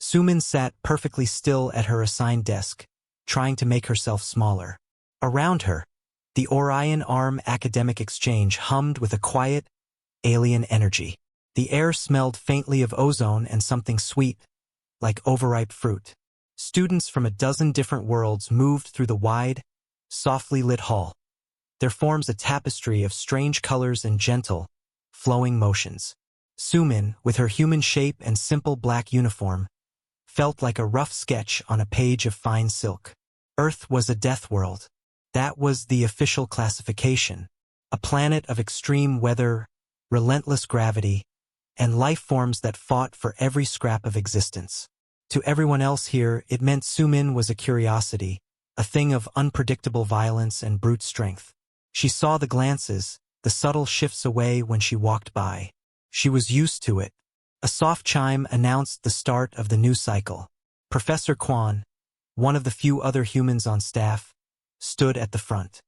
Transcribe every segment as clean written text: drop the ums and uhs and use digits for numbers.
Sumin sat perfectly still at her assigned desk, trying to make herself smaller. Around her, the Orion Arm Academic Exchange hummed with a quiet, alien energy. The air smelled faintly of ozone and something sweet, like overripe fruit. Students from a dozen different worlds moved through the wide, softly lit hall. There forms a tapestry of strange colors and gentle, flowing motions. Sumin, with her human shape and simple black uniform, felt like a rough sketch on a page of fine silk. Earth was a death world. That was the official classification. A planet of extreme weather, relentless gravity, and life forms that fought for every scrap of existence. To everyone else here, it meant Sumin was a curiosity, a thing of unpredictable violence and brute strength. She saw the glances, the subtle shifts away when she walked by. She was used to it. A soft chime announced the start of the new cycle. Professor Quan, one of the few other humans on staff, stood at the front.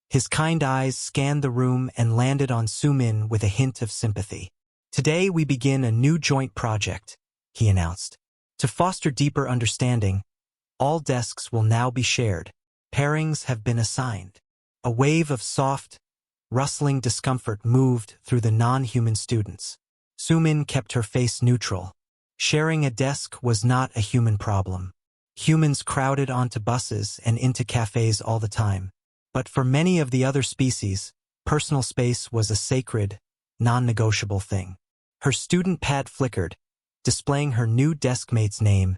His kind eyes scanned the room and landed on Sumin with a hint of sympathy. "Today we begin a new joint project," he announced. "To foster deeper understanding, all desks will now be shared. Pairings have been assigned." A wave of soft, rustling discomfort moved through the non-human students. Sumin kept her face neutral. Sharing a desk was not a human problem. Humans crowded onto buses and into cafes all the time. But for many of the other species, personal space was a sacred, non-negotiable thing. Her student pad flickered, displaying her new deskmate's name,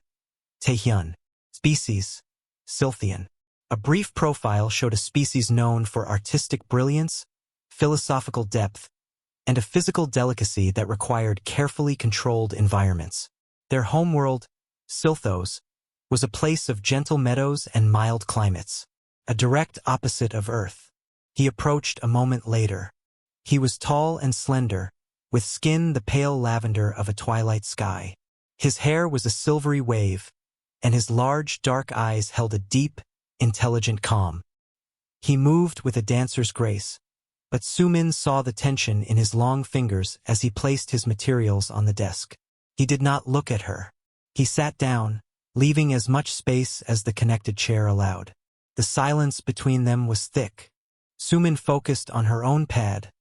Taehyun. Species, Sylthian. A brief profile showed a species known for artistic brilliance, philosophical depth, and a physical delicacy that required carefully controlled environments. Their homeworld, Sylthos, was a place of gentle meadows and mild climates, a direct opposite of Earth. He approached a moment later. He was tall and slender, with skin the pale lavender of a twilight sky. His hair was a silvery wave, and his large, dark eyes held a deep, intelligent calm. He moved with a dancer's grace, but Sumin saw the tension in his long fingers as he placed his materials on the desk. He did not look at her. He sat down, leaving as much space as the connected chair allowed. The silence between them was thick. Sumin focused on her own pad,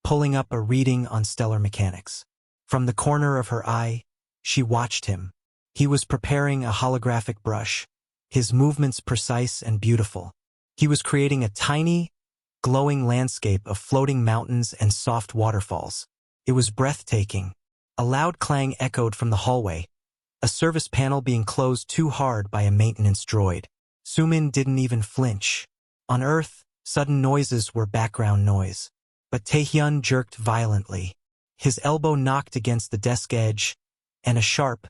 pulling up a reading on stellar mechanics. From the corner of her eye, she watched him. He was preparing a holographic brush, his movements precise and beautiful. He was creating a tiny, glowing landscape of floating mountains and soft waterfalls. It was breathtaking. A loud clang echoed from the hallway, a service panel being closed too hard by a maintenance droid. Sumin didn't even flinch. On Earth, sudden noises were background noise. But Taehyun jerked violently. His elbow knocked against the desk edge, and a sharp,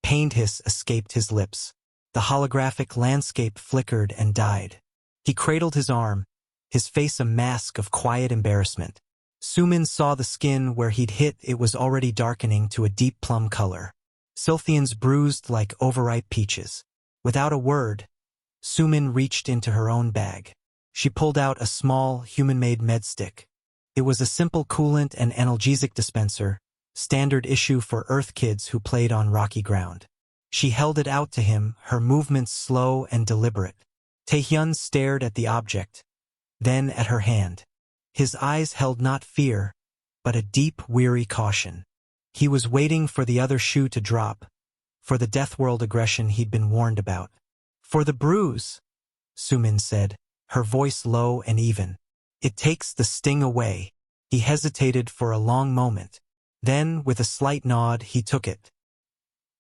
pained hiss escaped his lips. The holographic landscape flickered and died. He cradled his arm, his face a mask of quiet embarrassment. Sumin saw the skin where he'd hit. It was already darkening to a deep plum color. Sylthians bruised like overripe peaches. Without a word, Sumin reached into her own bag. She pulled out a small, human-made med stick. It was a simple coolant and analgesic dispenser, standard issue for Earth kids who played on rocky ground. She held it out to him, her movements slow and deliberate. Taehyun stared at the object, then at her hand. His eyes held not fear, but a deep, weary caution. He was waiting for the other shoe to drop, for the Deathworld aggression he'd been warned about. "For the bruise," Sumin said, her voice low and even. "It takes the sting away." He hesitated for a long moment. Then, with a slight nod, he took it.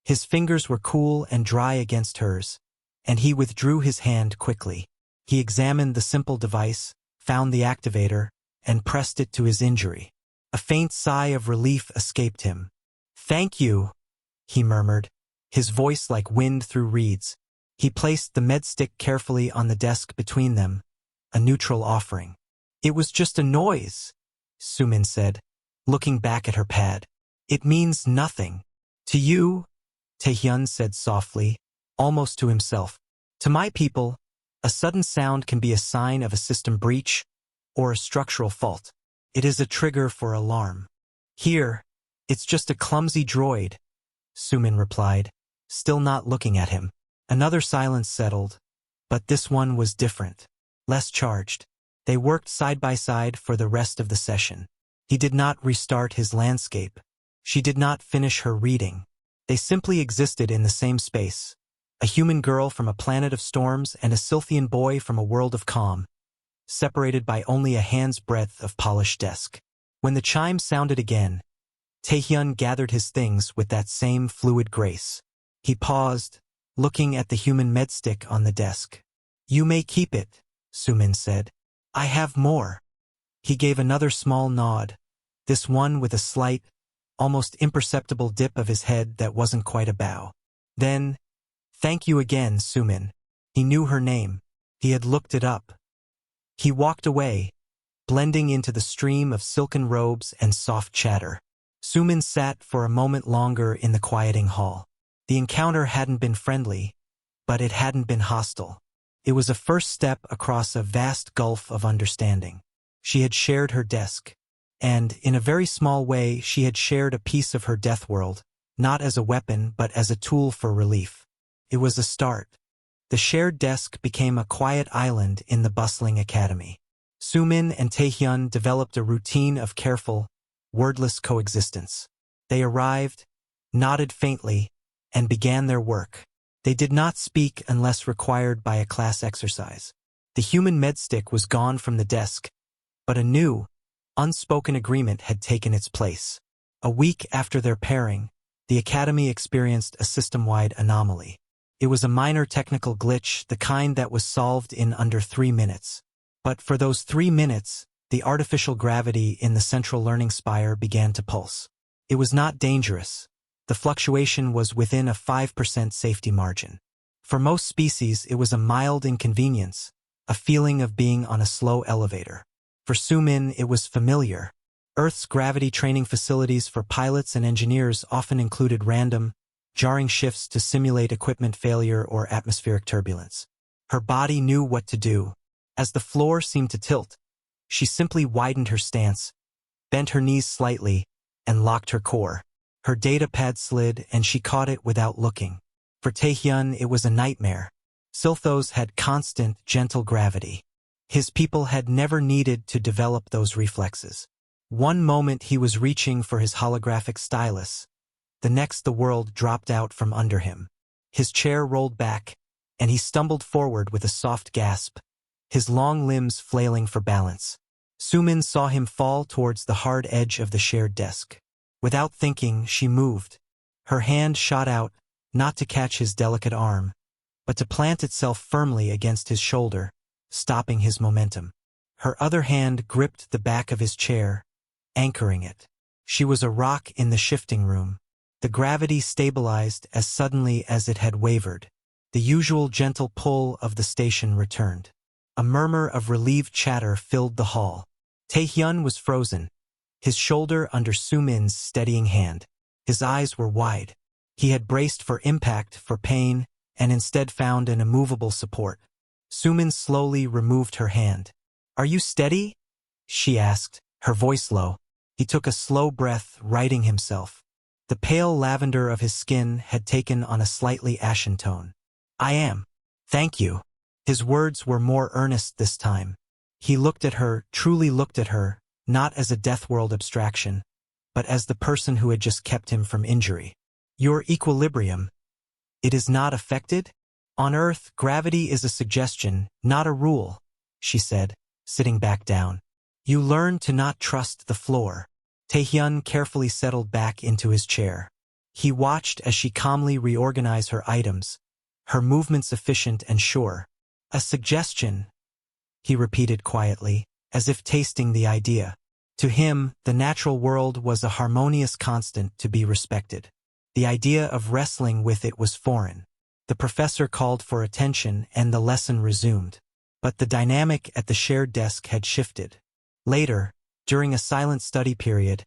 His fingers were cool and dry against hers, and he withdrew his hand quickly. He examined the simple device, found the activator, and pressed it to his injury. A faint sigh of relief escaped him. "Thank you," he murmured, his voice like wind through reeds. He placed the med stick carefully on the desk between them, a neutral offering. "It was just a noise," Sumin said, looking back at her pad. "It means nothing. To you," Taehyun said softly, almost to himself. "To my people, a sudden sound can be a sign of a system breach or a structural fault. It is a trigger for alarm. Here, it's just a clumsy droid," Sumin replied, still not looking at him. Another silence settled, but this one was different, less charged. They worked side by side for the rest of the session. He did not restart his landscape. She did not finish her reading. They simply existed in the same space. A human girl from a planet of storms and a Sylphian boy from a world of calm, separated by only a hand's breadth of polished desk. When the chime sounded again, Taehyun gathered his things with that same fluid grace. He paused, looking at the human medstick on the desk. "You may keep it," Sumin said. "I have more." He gave another small nod, this one with a slight, almost imperceptible dip of his head that wasn't quite a bow. Then, "Thank you again, Sumin." He knew her name. He had looked it up. He walked away, blending into the stream of silken robes and soft chatter. Sumin sat for a moment longer in the quieting hall. The encounter hadn't been friendly, but it hadn't been hostile. It was a first step across a vast gulf of understanding. She had shared her desk, and, in a very small way, she had shared a piece of her Deathworld, not as a weapon but as a tool for relief. It was a start. The shared desk became a quiet island in the bustling academy. Sumin and Taehyun developed a routine of careful, wordless coexistence. They arrived, nodded faintly, and began their work. They did not speak unless required by a class exercise. The human medstick was gone from the desk, but a new, unspoken agreement had taken its place. A week after their pairing, the Academy experienced a system-wide anomaly. It was a minor technical glitch, the kind that was solved in under 3 minutes. But for those 3 minutes, the artificial gravity in the central learning spire began to pulse. It was not dangerous. The fluctuation was within a 5% safety margin. For most species, it was a mild inconvenience, a feeling of being on a slow elevator. For Sumin, it was familiar. Earth's gravity training facilities for pilots and engineers often included random, jarring shifts to simulate equipment failure or atmospheric turbulence. Her body knew what to do. As the floor seemed to tilt, she simply widened her stance, bent her knees slightly, and locked her core. Her data pad slid, and she caught it without looking. For Taehyun, it was a nightmare. Silthos had constant, gentle gravity. His people had never needed to develop those reflexes. One moment he was reaching for his holographic stylus. The next the world dropped out from under him. His chair rolled back, and he stumbled forward with a soft gasp, his long limbs flailing for balance. Sumin saw him fall towards the hard edge of the shared desk. Without thinking, she moved. Her hand shot out, not to catch his delicate arm, but to plant itself firmly against his shoulder, stopping his momentum. Her other hand gripped the back of his chair, anchoring it. She was a rock in the shifting room. The gravity stabilized as suddenly as it had wavered. The usual gentle pull of the station returned. A murmur of relieved chatter filled the hall. Taehyun was frozen, his shoulder under Sumin's steadying hand. His eyes were wide. He had braced for impact, for pain, and instead found an immovable support. Sumin slowly removed her hand. "Are you steady?" she asked, her voice low. He took a slow breath, righting himself. The pale lavender of his skin had taken on a slightly ashen tone. "I am. Thank you." His words were more earnest this time. He looked at her, truly looked at her, not as a Deathworld abstraction, but as the person who had just kept him from injury. "Your equilibrium. It is not affected? On Earth, gravity is a suggestion, not a rule," she said, sitting back down. "You learn to not trust the floor." Taehyun carefully settled back into his chair. He watched as she calmly reorganized her items, her movements efficient and sure. "A suggestion," he repeated quietly, as if tasting the idea. To him, the natural world was a harmonious constant to be respected. The idea of wrestling with it was foreign. The professor called for attention and the lesson resumed. But the dynamic at the shared desk had shifted. Later, during a silent study period,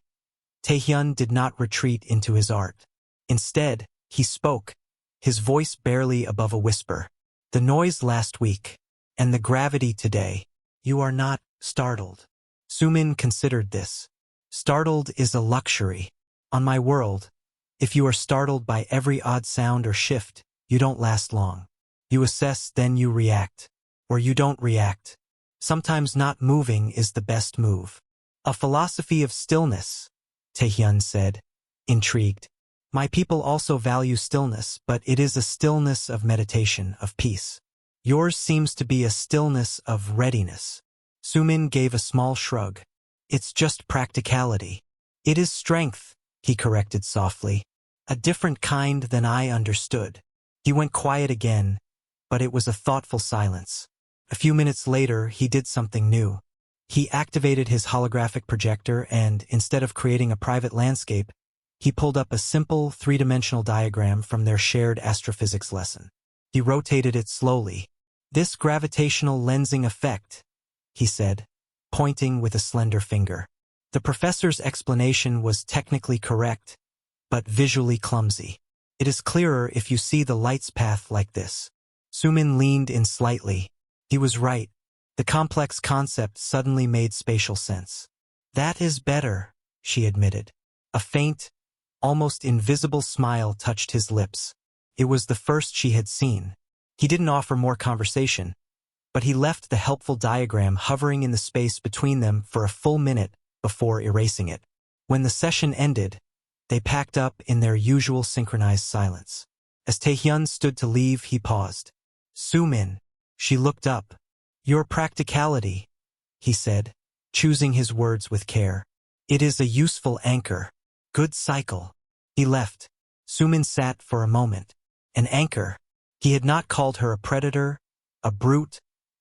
Taehyun did not retreat into his art. Instead, he spoke, his voice barely above a whisper. "The noise last week, and the gravity today. You are not startled." Sumin considered this. "Startled is a luxury. On my world, If you are startled by every odd sound or shift, you don't last long. You assess, then you react. Or you don't react. Sometimes not moving is the best move. A philosophy of stillness, Taehyun said, intrigued. My people also value stillness, but it is a stillness of meditation, of peace. Yours seems to be a stillness of readiness. Sumin gave a small shrug. It's just practicality. It is strength, he corrected softly. A different kind than I understood. He went quiet again, but it was a thoughtful silence. A few minutes later, he did something new. He activated his holographic projector and, instead of creating a private landscape, he pulled up a simple, three-dimensional diagram from their shared astrophysics lesson. He rotated it slowly. This gravitational lensing effect, he said, pointing with a slender finger. The professor's explanation was technically correct, but visually clumsy. It is clearer if you see the light's path like this. Sumin leaned in slightly. He was right. The complex concept suddenly made spatial sense. That is better, she admitted. A faint, almost invisible smile touched his lips. It was the first she had seen. He didn't offer more conversation, but he left the helpful diagram hovering in the space between them for a full minute before erasing it. When the session ended, they packed up in their usual synchronized silence. As Taehyun stood to leave, he paused. Sumin. She looked up. Your practicality, he said, choosing his words with care. It is a useful anchor. Good cycle. He left. Sumin sat for a moment. An anchor. He had not called her a predator, a brute,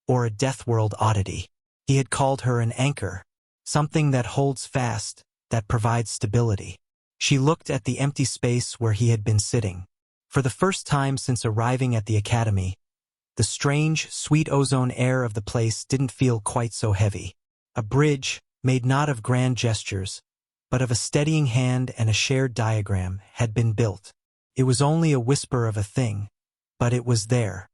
or a Deathworld oddity. He had called her an anchor. Something that holds fast, that provides stability. She looked at the empty space where he had been sitting. For the first time since arriving at the academy, the strange, sweet ozone air of the place didn't feel quite so heavy. A bridge, made not of grand gestures, but of a steadying hand and a shared diagram, had been built. It was only a whisper of a thing, but it was there.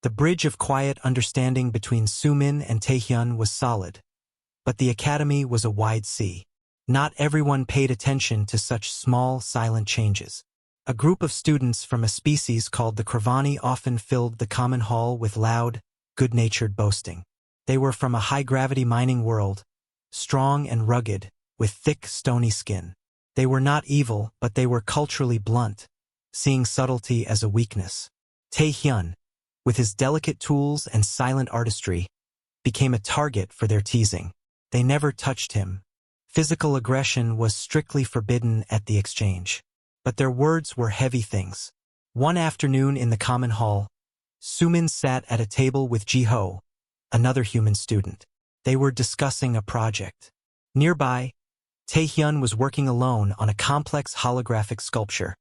The bridge of quiet understanding between Sumin and Taehyun was solid, but the academy was a wide sea. Not everyone paid attention to such small, silent changes. A group of students from a species called the Kravani often filled the common hall with loud, good-natured boasting. They were from a high-gravity mining world, strong and rugged, with thick, stony skin. They were not evil, but they were culturally blunt, seeing subtlety as a weakness. Taehyun, with his delicate tools and silent artistry, became a target for their teasing. They never touched him. Physical aggression was strictly forbidden at the exchange. But their words were heavy things. One afternoon in the common hall, Sumin sat at a table with Jiho, another human student. They were discussing a project. Nearby, Taehyun was working alone on a complex holographic sculpture,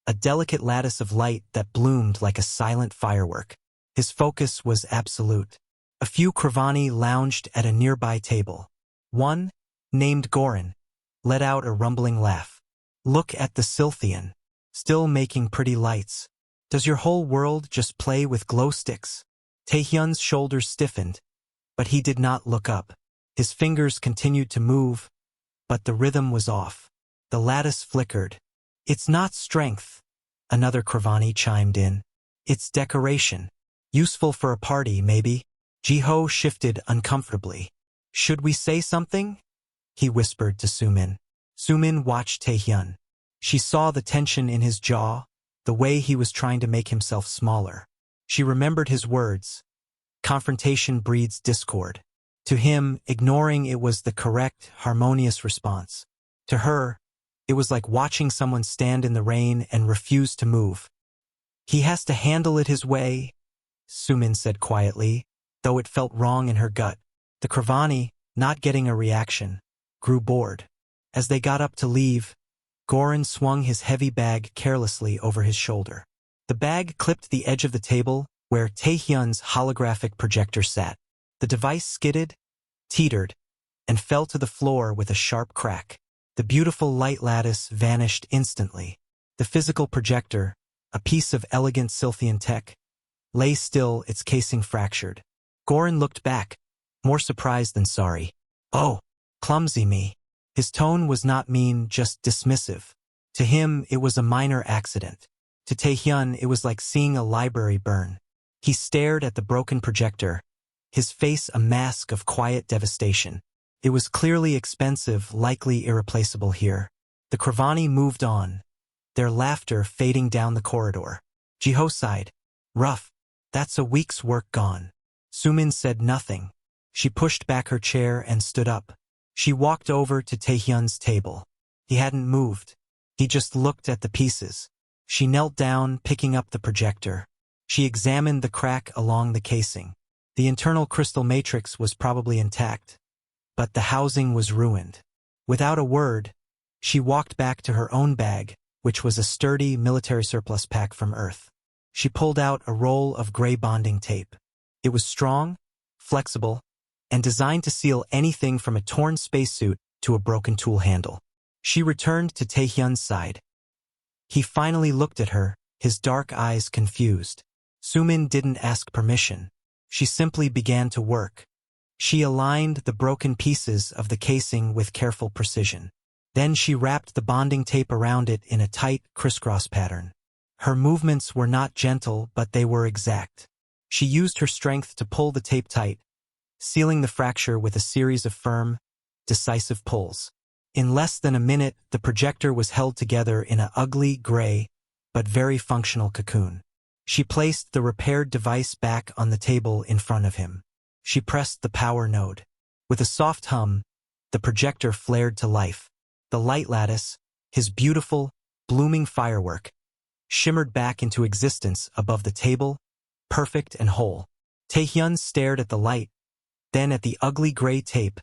a delicate lattice of light that bloomed like a silent firework. His focus was absolute. A few Kravani lounged at a nearby table. One, named Goran, let out a rumbling laugh. Look at the Silthian, still making pretty lights. Does your whole world just play with glow sticks? Taehyun's shoulders stiffened, but he did not look up. His fingers continued to move, but the rhythm was off. The lattice flickered. It's not strength, another Kravani chimed in. It's decoration. Useful for a party, maybe. Jiho shifted uncomfortably. Should we say something? He whispered to Sumin. Sumin watched Taehyun. She saw the tension in his jaw, the way he was trying to make himself smaller. She remembered his words. Confrontation breeds discord. To him, ignoring it was the correct, harmonious response. To her, it was like watching someone stand in the rain and refuse to move. He has to handle it his way, Sumin said quietly, though it felt wrong in her gut. The Kravani, not getting a reaction, grew bored. As they got up to leave, Goran swung his heavy bag carelessly over his shoulder. The bag clipped the edge of the table where Taehyun's holographic projector sat. The device skidded, teetered, and fell to the floor with a sharp crack. The beautiful light lattice vanished instantly. The physical projector, a piece of elegant Silthian tech, lay still, its casing fractured. Goran looked back, more surprised than sorry. Oh, clumsy me. His tone was not mean, just dismissive. To him, it was a minor accident. To Taehyun, it was like seeing a library burn. He stared at the broken projector, his face a mask of quiet devastation. It was clearly expensive, likely irreplaceable here. The Kravani moved on, their laughter fading down the corridor. Jiho sighed. Rough. That's a week's work gone. Sumin said nothing. She pushed back her chair and stood up. She walked over to Taehyun's table. He hadn't moved. He just looked at the pieces. She knelt down, picking up the projector. She examined the crack along the casing. The internal crystal matrix was probably intact, but the housing was ruined. Without a word, she walked back to her own bag, which was a sturdy military surplus pack from Earth. She pulled out a roll of gray bonding tape. It was strong, flexible, and designed to seal anything from a torn spacesuit to a broken tool handle. She returned to Taehyun's side. He finally looked at her, his dark eyes confused. Sumin didn't ask permission. She simply began to work. She aligned the broken pieces of the casing with careful precision. Then she wrapped the bonding tape around it in a tight, crisscross pattern. Her movements were not gentle, but they were exact. She used her strength to pull the tape tight, sealing the fracture with a series of firm, decisive pulls. In less than a minute, the projector was held together in an ugly, gray, but very functional cocoon. She placed the repaired device back on the table in front of him. She pressed the power node. With a soft hum, the projector flared to life. The light lattice, his beautiful, blooming firework, shimmered back into existence above the table, perfect and whole. Taehyun stared at the light, then at the ugly gray tape,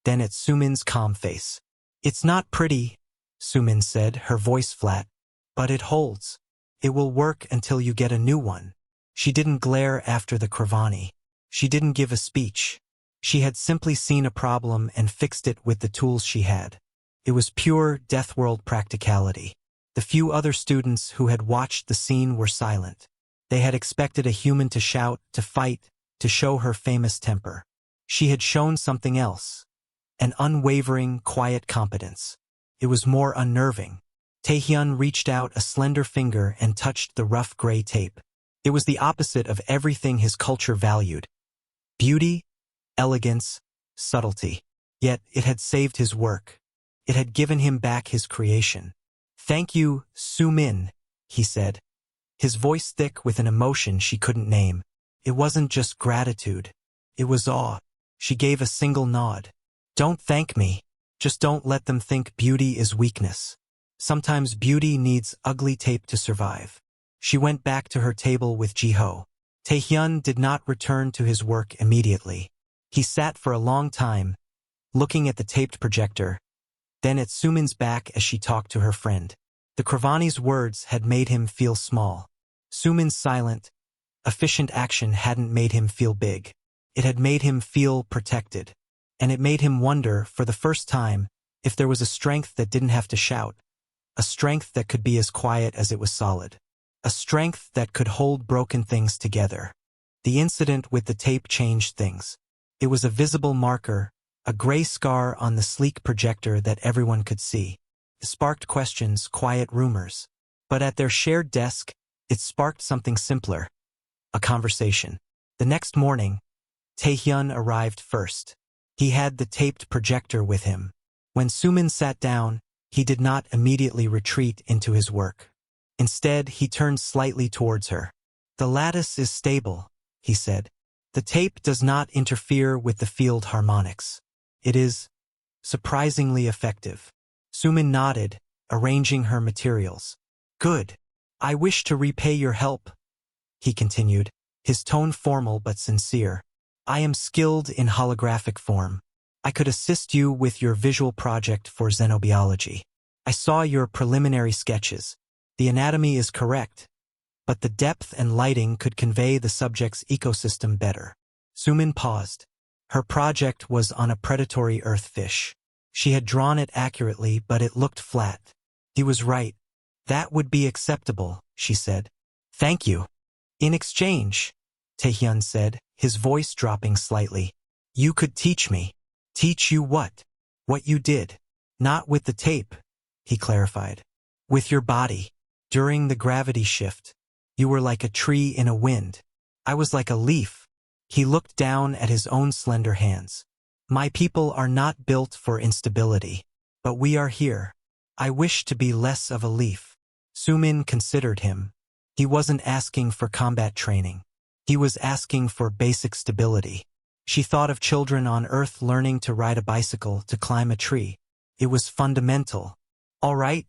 then at Sumin's calm face. It's not pretty, Sumin said, her voice flat, but it holds. It will work until you get a new one. She didn't glare after the Kravani. She didn't give a speech. She had simply seen a problem and fixed it with the tools she had. It was pure Deathworld practicality. The few other students who had watched the scene were silent. They had expected a human to shout, to fight, to show her famous temper. She had shown something else. An unwavering, quiet competence. It was more unnerving. Taehyun reached out a slender finger and touched the rough gray tape. It was the opposite of everything his culture valued. Beauty, elegance, subtlety. Yet it had saved his work. It had given him back his creation. Thank you, Sumin, he said. His voice thick with an emotion she couldn't name. It wasn't just gratitude. It was awe. She gave a single nod. Don't thank me. Just don't let them think beauty is weakness. Sometimes beauty needs ugly tape to survive. She went back to her table with Jiho. Taehyun did not return to his work immediately. He sat for a long time, looking at the taped projector, then at Sumin's back as she talked to her friend. The Kravani's words had made him feel small. Sumin's silent, efficient action hadn't made him feel big. It had made him feel protected. And it made him wonder, for the first time, if there was a strength that didn't have to shout. A strength that could be as quiet as it was solid. A strength that could hold broken things together. The incident with the tape changed things. It was a visible marker, a gray scar on the sleek projector that everyone could see. It sparked questions, quiet rumors. But at their shared desk, it sparked something simpler. A conversation. The next morning, Taehyun arrived first. He had the taped projector with him. When Sumin sat down, he did not immediately retreat into his work. Instead, he turned slightly towards her. The lattice is stable, he said. The tape does not interfere with the field harmonics. It is surprisingly effective. Sumin nodded, arranging her materials. Good. I wish to repay your help, he continued, his tone formal but sincere. I am skilled in holographic form. I could assist you with your visual project for xenobiology. I saw your preliminary sketches. The anatomy is correct, but the depth and lighting could convey the subject's ecosystem better. Sumin paused. Her project was on a predatory earth fish. She had drawn it accurately, but it looked flat. He was right. That would be acceptable, she said. Thank you. In exchange, Taehyun said, his voice dropping slightly. You could teach me. Teach you what? What you did. Not with the tape, he clarified. With your body. During the gravity shift, you were like a tree in a wind. I was like a leaf. He looked down at his own slender hands. My people are not built for instability. But we are here. I wish to be less of a leaf. Sumin considered him. He wasn't asking for combat training. He was asking for basic stability. She thought of children on Earth learning to ride a bicycle, to climb a tree. It was fundamental. All right,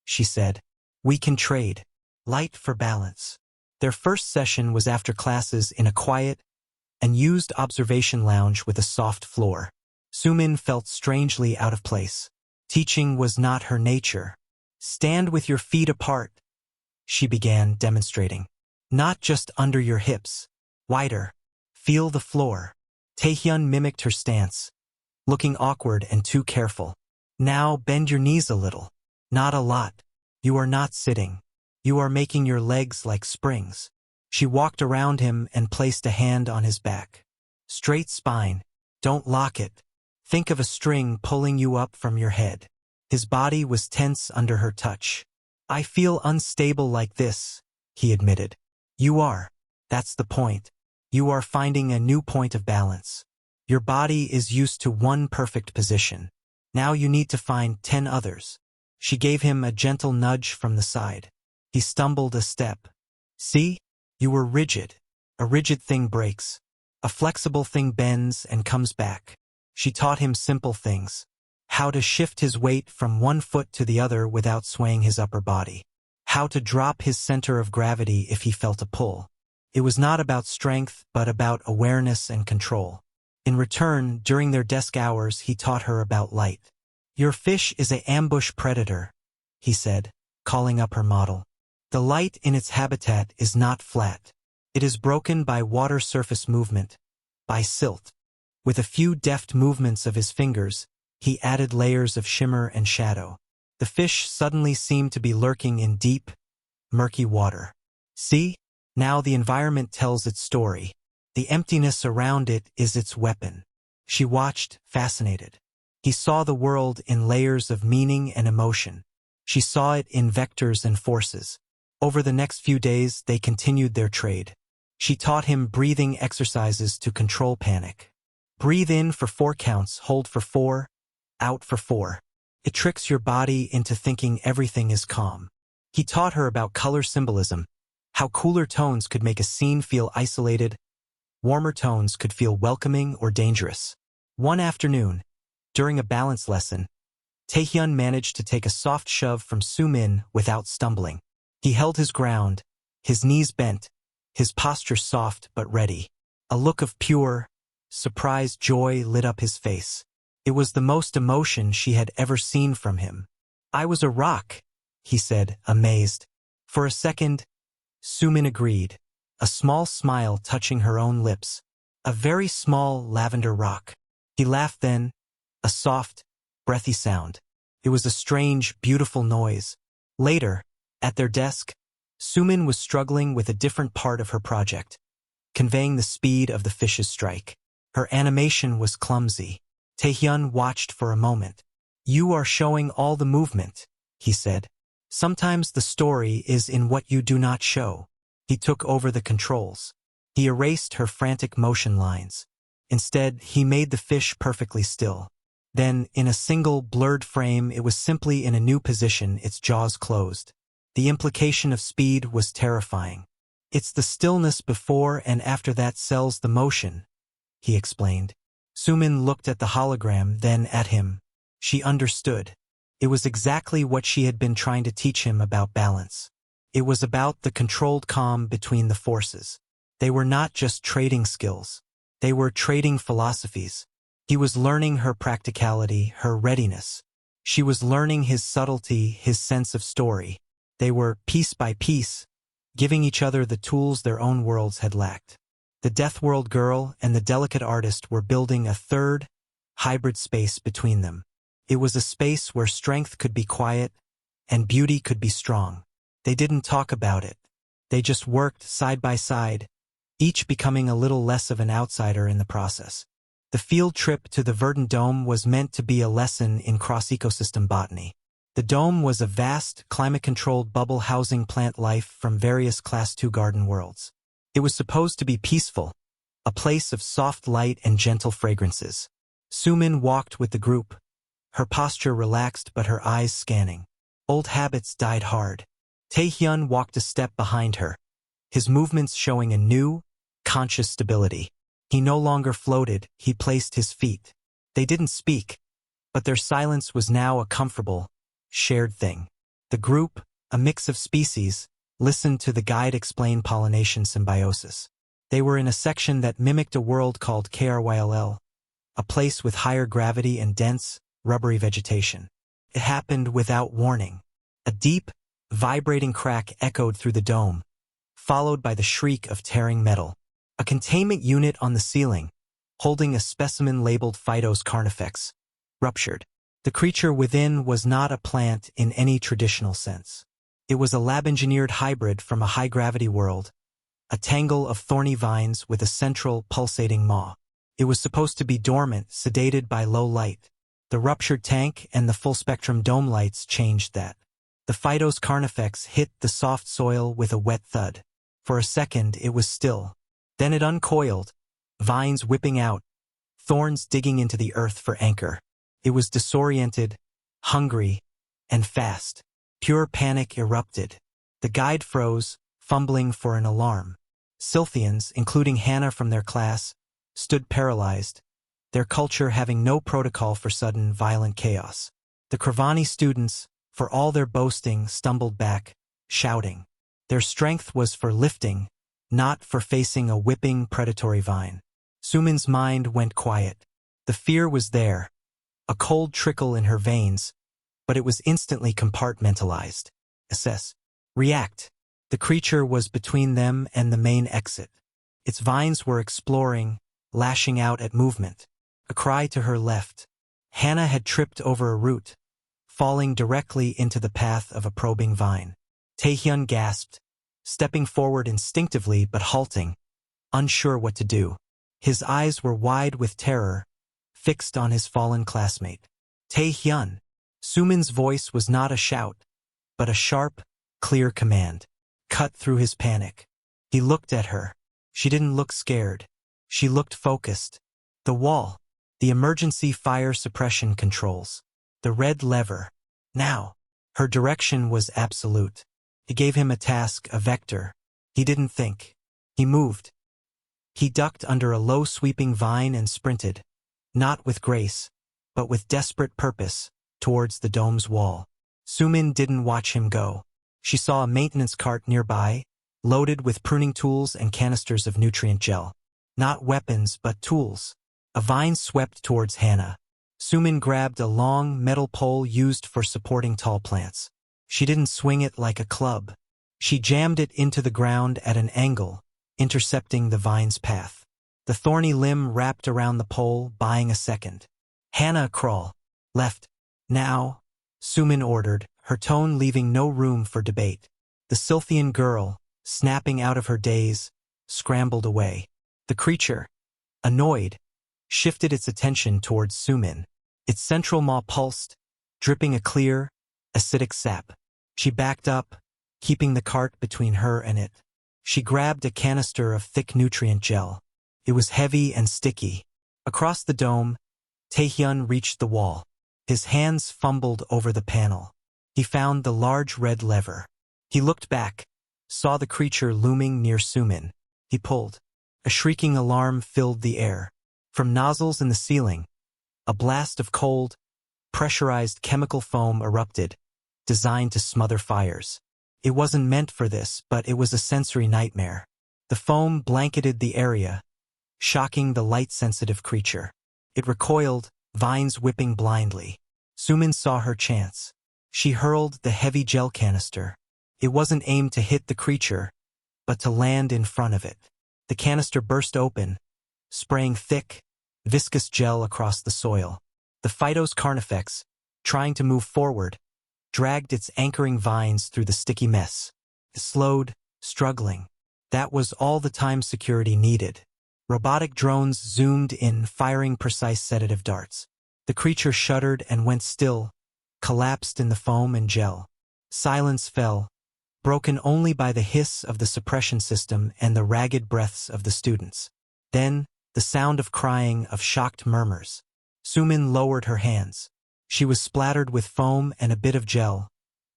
she said. We can trade. Light for balance. Their first session was after classes in a quiet and used observation lounge with a soft floor. Sumin felt strangely out of place. Teaching was not her nature. Stand with your feet apart, she began demonstrating. Not just under your hips. Wider. Feel the floor. Taehyun mimicked her stance, looking awkward and too careful. Now bend your knees a little. Not a lot. You are not sitting. You are making your legs like springs. She walked around him and placed a hand on his back. Straight spine. Don't lock it. Think of a string pulling you up from your head. His body was tense under her touch. I feel unstable like this, he admitted. You are. That's the point. You are finding a new point of balance. Your body is used to one perfect position. Now you need to find 10 others. She gave him a gentle nudge from the side. He stumbled a step. See? You were rigid. A rigid thing breaks. A flexible thing bends and comes back. She taught him simple things. How to shift his weight from one foot to the other without swaying his upper body. How to drop his center of gravity if he felt a pull. It was not about strength, but about awareness and control. In return, during their desk hours, he taught her about light. Your fish is an ambush predator, he said, calling up her model. The light in its habitat is not flat. It is broken by water surface movement, by silt. With a few deft movements of his fingers, he added layers of shimmer and shadow. The fish suddenly seemed to be lurking in deep, murky water. See? Now the environment tells its story. The emptiness around it is its weapon. She watched, fascinated. He saw the world in layers of meaning and emotion. She saw it in vectors and forces. Over the next few days, they continued their trade. She taught him breathing exercises to control panic. Breathe in for 4 counts, hold for 4, out for 4. It tricks your body into thinking everything is calm. He taught her about color symbolism, how cooler tones could make a scene feel isolated, warmer tones could feel welcoming or dangerous. One afternoon, during a balance lesson, Taehyun managed to take a soft shove from Sumin without stumbling. He held his ground, his knees bent, his posture soft but ready. A look of pure, surprised joy lit up his face. It was the most emotion she had ever seen from him. I was a rock, he said, amazed. For a second, Sumin agreed, a small smile touching her own lips. A very small lavender rock. He laughed then, a soft, breathy sound. It was a strange, beautiful noise. Later, at their desk, Sumin was struggling with a different part of her project, conveying the speed of the fish's strike. Her animation was clumsy. Taehyun watched for a moment. You are showing all the movement, he said. Sometimes the story is in what you do not show. He took over the controls. He erased her frantic motion lines. Instead, he made the fish perfectly still. Then, in a single blurred frame, it was simply in a new position, its jaws closed. The implication of speed was terrifying. It's the stillness before and after that sells the motion, he explained. Sumin looked at the hologram, then at him. She understood. It was exactly what she had been trying to teach him about balance. It was about the controlled calm between the forces. They were not just trading skills. They were trading philosophies. He was learning her practicality, her readiness. She was learning his subtlety, his sense of story. They were, piece by piece, giving each other the tools their own worlds had lacked. The Deathworld girl and the delicate artist were building a third, hybrid space between them. It was a space where strength could be quiet and beauty could be strong. They didn't talk about it. They just worked side by side, each becoming a little less of an outsider in the process. The field trip to the Verdant Dome was meant to be a lesson in cross-ecosystem botany. The dome was a vast, climate-controlled bubble housing plant life from various Class II garden worlds. It was supposed to be peaceful, a place of soft light and gentle fragrances. Sumin walked with the group, her posture relaxed but her eyes scanning. Old habits died hard. Taehyun walked a step behind her, his movements showing a new, conscious stability. He no longer floated, he placed his feet. They didn't speak, but their silence was now a comfortable, shared thing. The group, a mix of species, listened to the guide explain pollination symbiosis. They were in a section that mimicked a world called KRYLL, a place with higher gravity and dense, rubbery vegetation. It happened without warning. A deep, vibrating crack echoed through the dome, followed by the shriek of tearing metal. A containment unit on the ceiling, holding a specimen labeled Phytos carnifex, ruptured. The creature within was not a plant in any traditional sense. It was a lab-engineered hybrid from a high-gravity world, a tangle of thorny vines with a central, pulsating maw. It was supposed to be dormant, sedated by low light. The ruptured tank and the full-spectrum dome lights changed that. The Phytos carnifex hit the soft soil with a wet thud. For a second, it was still. Then it uncoiled, vines whipping out, thorns digging into the earth for anchor. It was disoriented, hungry, and fast. Pure panic erupted. The guide froze, fumbling for an alarm. Sylphians, including Hannah from their class, stood paralyzed, their culture having no protocol for sudden, violent chaos. The Kravani students, for all their boasting, stumbled back, shouting. Their strength was for lifting, not for facing a whipping, predatory vine. Sumin's mind went quiet. The fear was there, a cold trickle in her veins, but it was instantly compartmentalized. Assess. React. The creature was between them and the main exit. Its vines were exploring, lashing out at movement. A cry to her left. Hannah had tripped over a root, falling directly into the path of a probing vine. Taehyun gasped, stepping forward instinctively but halting, unsure what to do. His eyes were wide with terror, fixed on his fallen classmate. Taehyun. Sumin's voice was not a shout, but a sharp, clear command. Cut through his panic. He looked at her. She didn't look scared. She looked focused. The wall. The emergency fire suppression controls. The red lever. Now. Her direction was absolute. It gave him a task, a vector. He didn't think. He moved. He ducked under a low sweeping vine and sprinted, not with grace, but with desperate purpose, towards the dome's wall. Sumin didn't watch him go. She saw a maintenance cart nearby, loaded with pruning tools and canisters of nutrient gel. Not weapons, but tools. A vine swept towards Hannah. Sumin grabbed a long metal pole used for supporting tall plants. She didn't swing it like a club. She jammed it into the ground at an angle, intercepting the vine's path. The thorny limb wrapped around the pole, buying a second. Hannah, crawl. Left. Now, Sumin ordered, her tone leaving no room for debate. The Sylphian girl, snapping out of her daze, scrambled away. The creature, annoyed, shifted its attention towards Sumin. Its central maw pulsed, dripping a clear, acidic sap. She backed up, keeping the cart between her and it. She grabbed a canister of thick nutrient gel. It was heavy and sticky. Across the dome, Taehyun reached the wall. His hands fumbled over the panel. He found the large red lever. He looked back, saw the creature looming near Sumin. He pulled. A shrieking alarm filled the air. From nozzles in the ceiling, a blast of cold, pressurized chemical foam erupted, designed to smother fires. It wasn't meant for this, but it was a sensory nightmare. The foam blanketed the area, shocking the light-sensitive creature. It recoiled, vines whipping blindly. Sumin saw her chance. She hurled the heavy gel canister. It wasn't aimed to hit the creature, but to land in front of it. The canister burst open, spraying thick, viscous gel across the soil. The Phytos carnifex, trying to move forward, dragged its anchoring vines through the sticky mess. It slowed, struggling. That was all the time security needed. Robotic drones zoomed in, firing precise sedative darts. The creature shuddered and went still, collapsed in the foam and gel. Silence fell, broken only by the hiss of the suppression system and the ragged breaths of the students. Then, the sound of crying, of shocked murmurs. Sumin lowered her hands. She was splattered with foam and a bit of gel,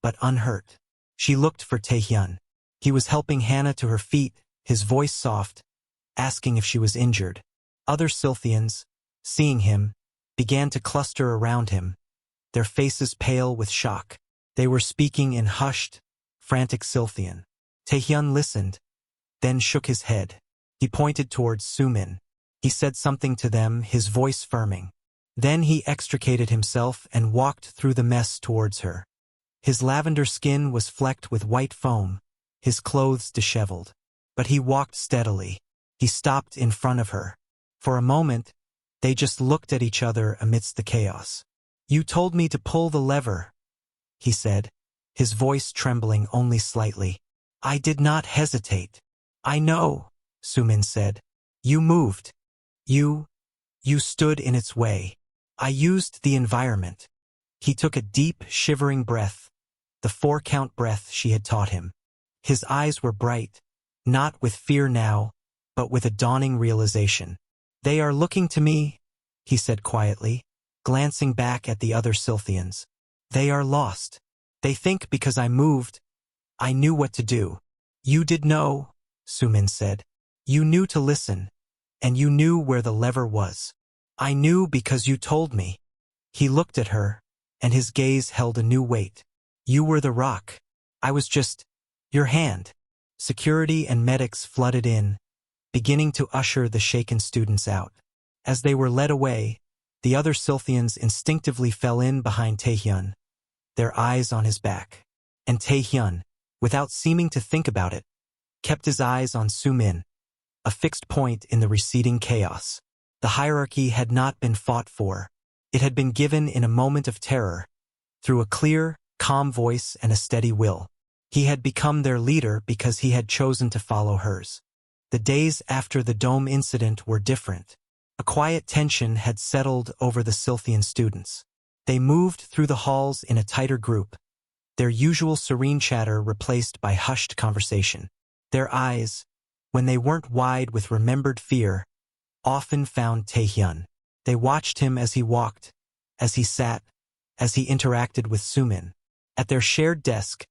but unhurt. She looked for Taehyun. He was helping Hannah to her feet, his voice soft, asking if she was injured. Other Scythians, seeing him, began to cluster around him, their faces pale with shock. They were speaking in hushed, frantic Scythian. Taehyun listened, then shook his head. He pointed towards Sumin. He said something to them, his voice firming. Then he extricated himself and walked through the mess towards her. His lavender skin was flecked with white foam, his clothes disheveled. But he walked steadily. He stopped in front of her. For a moment, they just looked at each other amidst the chaos. "You told me to pull the lever," he said, his voice trembling only slightly. "I did not hesitate." "I know," Sumin said. "You moved. You stood in its way. I used the environment." He took a deep, shivering breath, the 4-count breath she had taught him. His eyes were bright, not with fear now, but with a dawning realization. "They are looking to me," he said quietly, glancing back at the other Scythians. "They are lost. They think because I moved, I knew what to do." "You did know," Sumin said. "You knew to listen, and you knew where the lever was." "I knew because you told me." He looked at her, and his gaze held a new weight. "You were the rock. I was just your hand." Security and medics flooded in, beginning to usher the shaken students out. As they were led away, the other Scythians instinctively fell in behind Taehyun, their eyes on his back. And Taehyun, without seeming to think about it, kept his eyes on Sumin, a fixed point in the receding chaos. The hierarchy had not been fought for. It had been given in a moment of terror, through a clear, calm voice and a steady will. He had become their leader because he had chosen to follow hers. The days after the dome incident were different. A quiet tension had settled over the Scythian students. They moved through the halls in a tighter group, their usual serene chatter replaced by hushed conversation. Their eyes, when they weren't wide with remembered fear, often found Taehyun. They watched him as he walked, as he sat, as he interacted with Sumin. At their shared desk,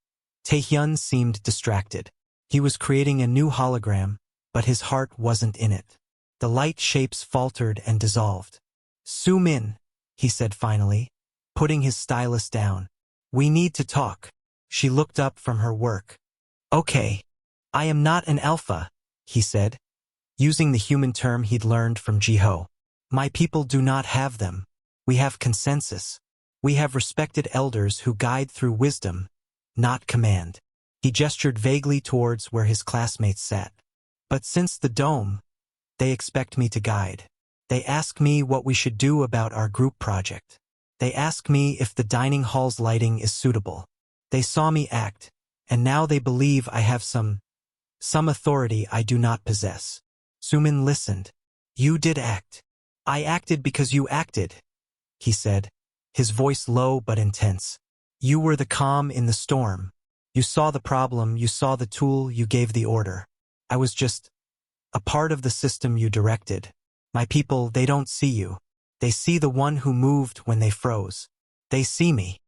Taehyun seemed distracted. He was creating a new hologram, but his heart wasn't in it. The light shapes faltered and dissolved. "Sumin," he said finally, putting his stylus down. "We need to talk." She looked up from her work. "Okay. I am not an alpha," he said, using the human term he'd learned from Jiho. "My people do not have them. We have consensus. We have respected elders who guide through wisdom, not command." He gestured vaguely towards where his classmates sat. "But since the dome, they expect me to guide. They ask me what we should do about our group project. They ask me if the dining hall's lighting is suitable. They saw me act, and now they believe I have some authority I do not possess." Sumin listened. "You did act. I acted because you acted," he said, his voice low but intense. "You were the calm in the storm. You saw the problem, you saw the tool, you gave the order. I was just a part of the system you directed. My people, they don't see you. They see the one who moved when they froze. They see me."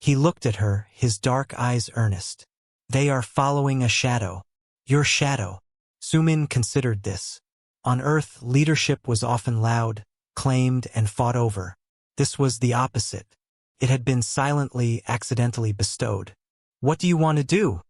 He looked at her, his dark eyes earnest. "They are following a shadow. Your shadow." Sumin considered this. On Earth, leadership was often loud, claimed, and fought over. This was the opposite. It had been silently, accidentally bestowed. "What do you want to do?"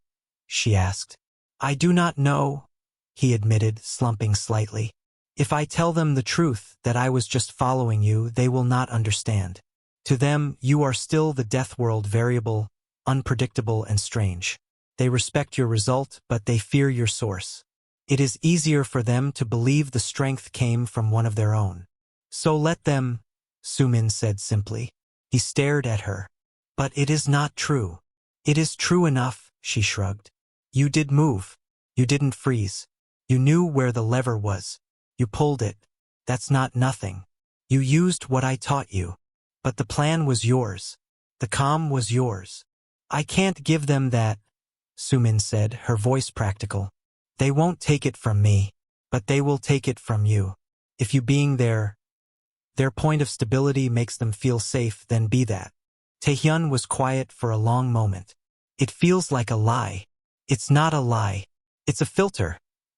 she asked. "I do not know," he admitted, slumping slightly. "If I tell them the truth, that I was just following you, they will not understand. To them, you are still the Deathworld, variable, unpredictable, and strange. They respect your result, but they fear your source. It is easier for them to believe the strength came from one of their own. So let them," Sumin said simply. He stared at her. "But it is not true." "It is true enough," she shrugged. "You did move. You didn't freeze. You knew where the lever was. You pulled it. That's not nothing. You used what I taught you. But the plan was yours. The calm was yours. I can't give them that, Sumin said, her voice practical. They won't take it from me, but they will take it from you. If you being their point of stability makes them feel safe, then be that. Taehyun was quiet for a long moment. It feels like a lie. It's not a lie. It's a filter,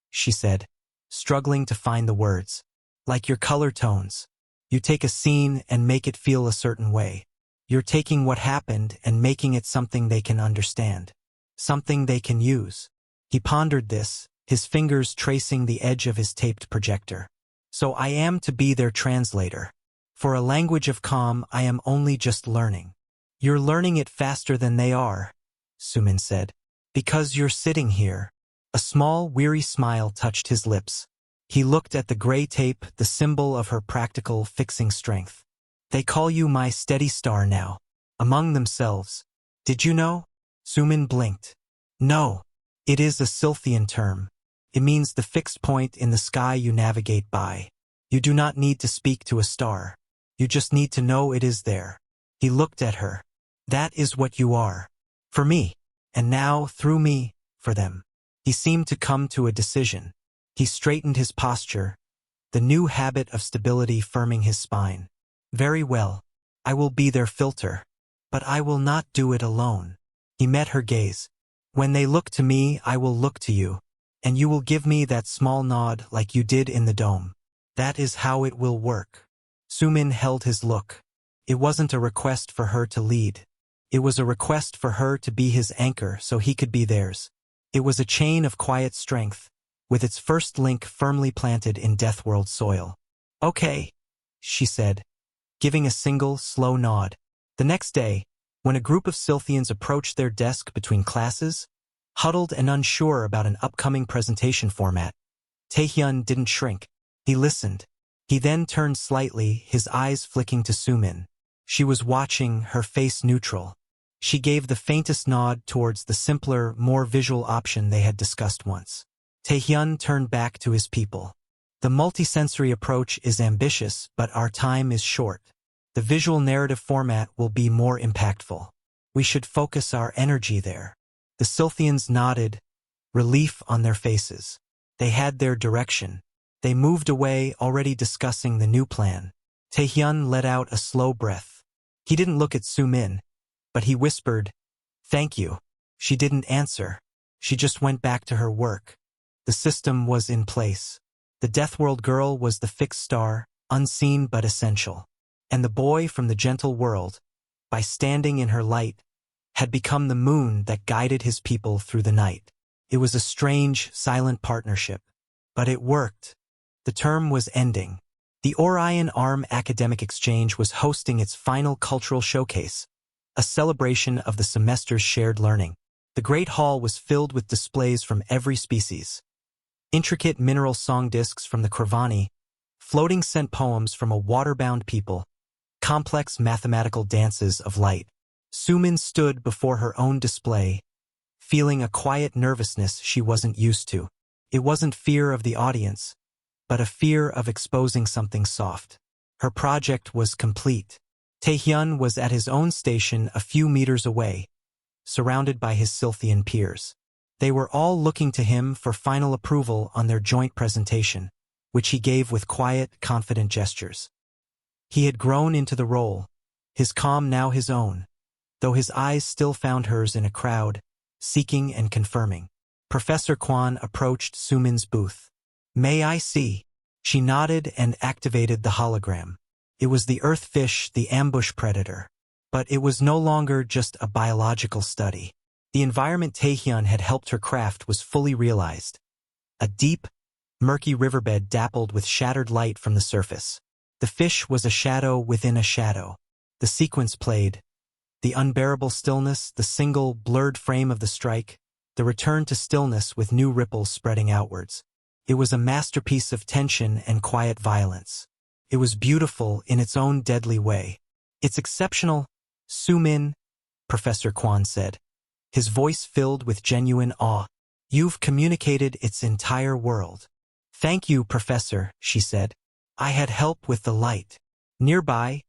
she said, struggling to find the words. Like your color tones. You take a scene and make it feel a certain way. You're taking what happened and making it something they can understand. Something they can use. He pondered this, his fingers tracing the edge of his taped projector. So I am to be their translator. For a language of calm, I am only just learning. You're learning it faster than they are, Sumin said. Because you're sitting here. A small, weary smile touched his lips. He looked at the gray tape, the symbol of her practical, fixing strength. They call you my steady star now. Among themselves. Did you know? Sumin blinked. No. It is a Scythian term. It means the fixed point in the sky you navigate by. You do not need to speak to a star. You just need to know it is there. He looked at her. That is what you are. For me. And now, through me, for them. He seemed to come to a decision. He straightened his posture, the new habit of stability firming his spine. Very well. I will be their filter. But I will not do it alone. He met her gaze. When they look to me, I will look to you. And you will give me that small nod like you did in the dome. That is how it will work. Sumin held his look. It wasn't a request for her to lead. It was a request for her to be his anchor so he could be theirs. It was a chain of quiet strength, with its first link firmly planted in Deathworld soil. Okay, she said, giving a single, slow nod. The next day, when a group of Scythians approached their desk between classes, huddled and unsure about an upcoming presentation format, Taehyun didn't shrink. He listened. He then turned slightly, his eyes flicking to Sumin. She was watching, her face neutral. She gave the faintest nod towards the simpler, more visual option they had discussed once. Taehyun turned back to his people. The multisensory approach is ambitious, but our time is short. The visual narrative format will be more impactful. We should focus our energy there. The Scythians nodded, relief on their faces. They had their direction. They moved away, already discussing the new plan. Taehyun let out a slow breath. He didn't look at Sumin, but he whispered, "Thank you." She didn't answer. She just went back to her work. The system was in place. The Deathworld girl was the fixed star, unseen but essential. And the boy from the gentle world, by standing in her light, had become the moon that guided his people through the night. It was a strange, silent partnership. But it worked. The term was ending. The Orion Arm Academic Exchange was hosting its final cultural showcase, a celebration of the semester's shared learning. The Great Hall was filled with displays from every species. Intricate mineral song discs from the Kravani, floating scent poems from a water-bound people, complex mathematical dances of light. Sumin stood before her own display, feeling a quiet nervousness she wasn't used to. It wasn't fear of the audience, but a fear of exposing something soft. Her project was complete. Taehyun was at his own station a few meters away, surrounded by his Scythian peers. They were all looking to him for final approval on their joint presentation, which he gave with quiet, confident gestures. He had grown into the role, his calm now his own, though his eyes still found hers in a crowd, seeking and confirming. Professor Kwan approached Sumin's booth. "May I see?" She nodded and activated the hologram. It was the Earth fish, the ambush predator. But it was no longer just a biological study. The environment Taehyun had helped her craft was fully realized. A deep, murky riverbed dappled with shattered light from the surface. The fish was a shadow within a shadow. The sequence played. The unbearable stillness, the single, blurred frame of the strike, the return to stillness with new ripples spreading outwards. It was a masterpiece of tension and quiet violence. It was beautiful in its own deadly way. "It's exceptional, Sumin," Professor Kwan said, his voice filled with genuine awe. "You've communicated its entire world." "Thank you, Professor," she said. "I had help with the light." Nearby,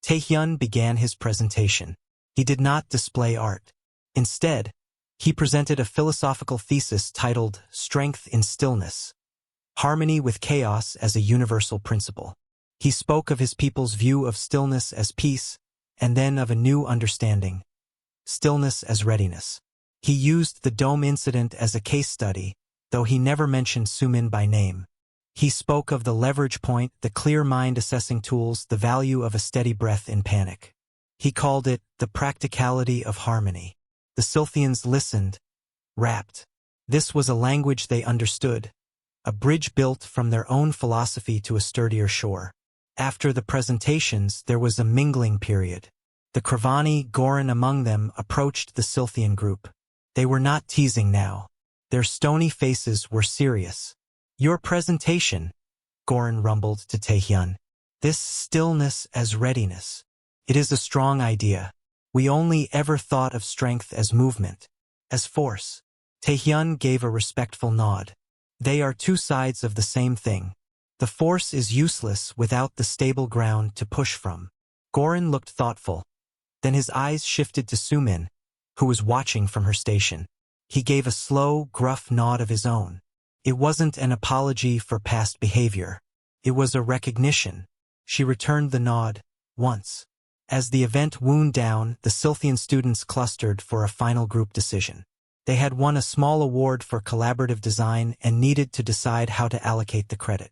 Taehyun began his presentation. He did not display art. Instead, he presented a philosophical thesis titled Strength in Stillness, Harmony with Chaos as a Universal Principle. He spoke of his people's view of stillness as peace, and then of a new understanding, stillness as readiness. He used the dome incident as a case study, though he never mentioned Sumin by name. He spoke of the leverage point, the clear mind assessing tools, the value of a steady breath in panic. He called it the practicality of harmony. The Scythians listened, rapt. This was a language they understood, a bridge built from their own philosophy to a sturdier shore. After the presentations, there was a mingling period. The Kravani, Goran among them, approached the Scythian group. They were not teasing now. Their stony faces were serious. Your presentation, Goran rumbled to Taehyun. This stillness as readiness. It is a strong idea. We only ever thought of strength as movement, as force. Taehyun gave a respectful nod. They are two sides of the same thing. The force is useless without the stable ground to push from. Goran looked thoughtful. Then his eyes shifted to Sumin, who was watching from her station. He gave a slow, gruff nod of his own. It wasn't an apology for past behavior. It was a recognition. She returned the nod, once. As the event wound down, the Scythian students clustered for a final group decision. They had won a small award for collaborative design and needed to decide how to allocate the credit.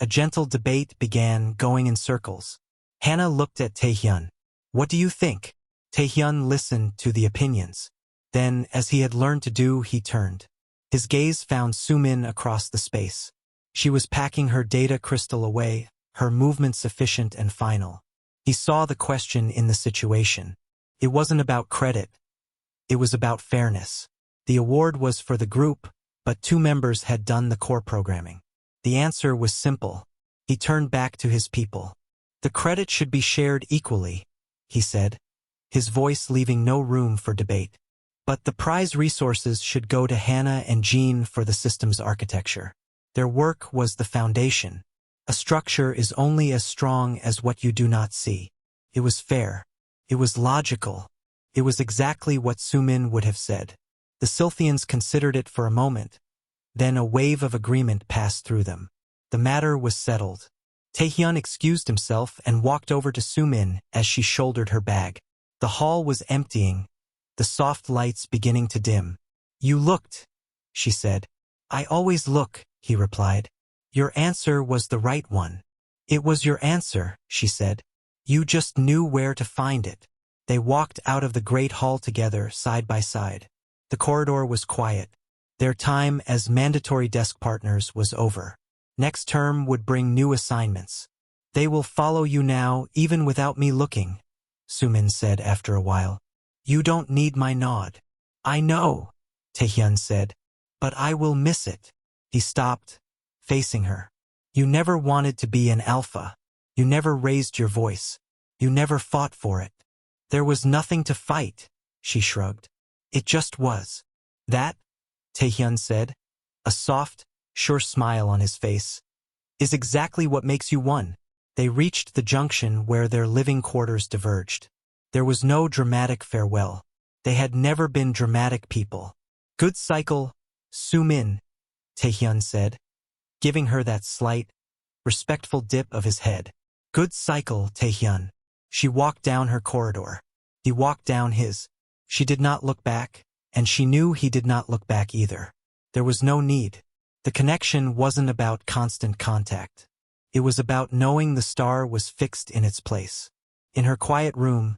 A gentle debate began, going in circles. Hannah looked at Taehyun. What do you think? Taehyun listened to the opinions. Then, as he had learned to do, he turned. His gaze found Sumin across the space. She was packing her data crystal away, her movements efficient and final. He saw the question in the situation. It wasn't about credit. It was about fairness. The award was for the group, but two members had done the core programming. The answer was simple. He turned back to his people. The credit should be shared equally, he said, his voice leaving no room for debate. But the prize resources should go to Hannah and Jean for the system's architecture. Their work was the foundation. A structure is only as strong as what you do not see. It was fair. It was logical. It was exactly what Sumin would have said. The Scythians considered it for a moment. Then a wave of agreement passed through them. The matter was settled. Taehyun excused himself and walked over to Sumin as she shouldered her bag. The hall was emptying, the soft lights beginning to dim. You looked, she said. I always look, he replied. Your answer was the right one. It was your answer, she said. You just knew where to find it. They walked out of the great hall together, side by side. The corridor was quiet. Their time as mandatory desk partners was over. Next term would bring new assignments. They will follow you now, even without me looking, Sumin said after a while. You don't need my nod. I know, Taehyun said, but I will miss it. He stopped, facing her. You never wanted to be an alpha. You never raised your voice. You never fought for it. There was nothing to fight, she shrugged. It just was. That, Taehyun said, a soft, sure smile on his face, is exactly what makes you one. They reached the junction where their living quarters diverged. There was no dramatic farewell. They had never been dramatic people. Good cycle, Sumin, Taehyun said, giving her that slight, respectful dip of his head. Good cycle, Taehyun. She walked down her corridor. He walked down his. She did not look back, and she knew he did not look back either. There was no need. The connection wasn't about constant contact. It was about knowing the star was fixed in its place. In her quiet room,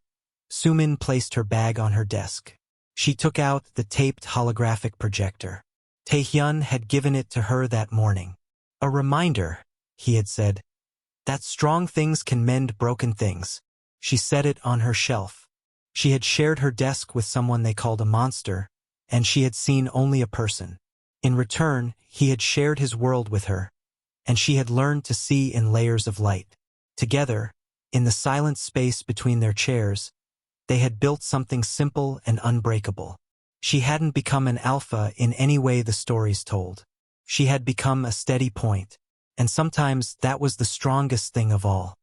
Sumin placed her bag on her desk. She took out the taped holographic projector. Taehyun had given it to her that morning. A reminder, he had said, that strong things can mend broken things. She set it on her shelf. She had shared her desk with someone they called a monster, and she had seen only a person. In return, he had shared his world with her, and she had learned to see in layers of light. Together, in the silent space between their chairs, they had built something simple and unbreakable. She hadn't become an alpha in any way the stories told. She had become a steady point, and sometimes that was the strongest thing of all.